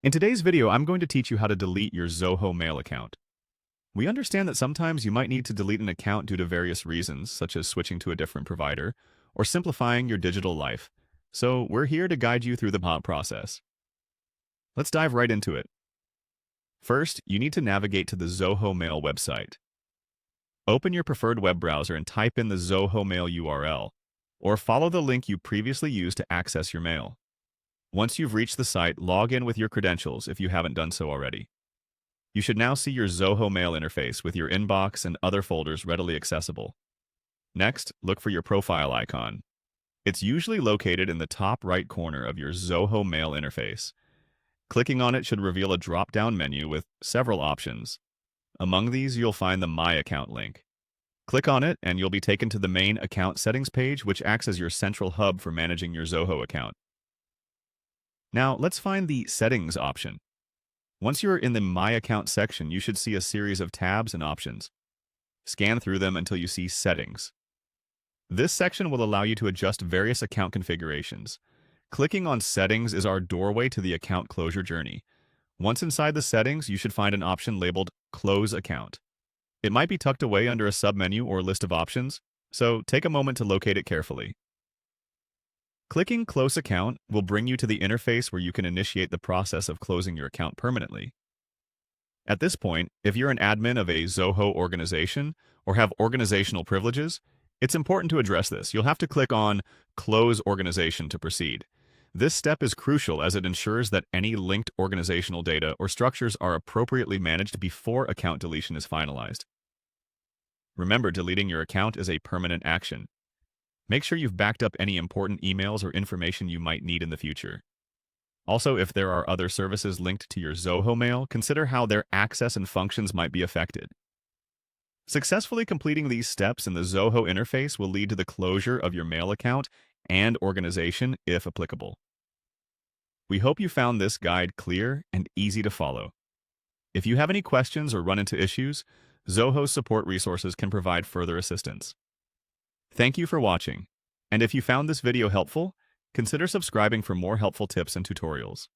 In today's video, I'm going to teach you how to delete your Zoho Mail account. We understand that sometimes you might need to delete an account due to various reasons, such as switching to a different provider or simplifying your digital life. So we're here to guide you through the process. Let's dive right into it. First, you need to navigate to the Zoho Mail website. Open your preferred web browser and type in the Zoho Mail URL, or follow the link you previously used to access your mail. Once you've reached the site, log in with your credentials if you haven't done so already. You should now see your Zoho Mail interface with your inbox and other folders readily accessible. Next, look for your profile icon. It's usually located in the top right corner of your Zoho Mail interface. Clicking on it should reveal a drop-down menu with several options. Among these, you'll find the My Account link. Click on it and you'll be taken to the main account settings page, which acts as your central hub for managing your Zoho account. Now, let's find the Settings option. Once you're in the My Account section, you should see a series of tabs and options. Scan through them until you see Settings. This section will allow you to adjust various account configurations. Clicking on Settings is our doorway to the account closure journey. Once inside the settings, you should find an option labeled Close Account. It might be tucked away under a submenu or list of options, so take a moment to locate it carefully. Clicking Close Account will bring you to the interface where you can initiate the process of closing your account permanently. At this point, if you're an admin of a Zoho organization or have organizational privileges, it's important to address this. You'll have to click on Close Organization to proceed. This step is crucial as it ensures that any linked organizational data or structures are appropriately managed before account deletion is finalized. Remember, deleting your account is a permanent action. Make sure you've backed up any important emails or information you might need in the future. Also, if there are other services linked to your Zoho Mail, consider how their access and functions might be affected. Successfully completing these steps in the Zoho interface will lead to the closure of your mail account and organization, if applicable. We hope you found this guide clear and easy to follow. If you have any questions or run into issues, Zoho's support resources can provide further assistance. Thank you for watching, and if you found this video helpful, consider subscribing for more helpful tips and tutorials.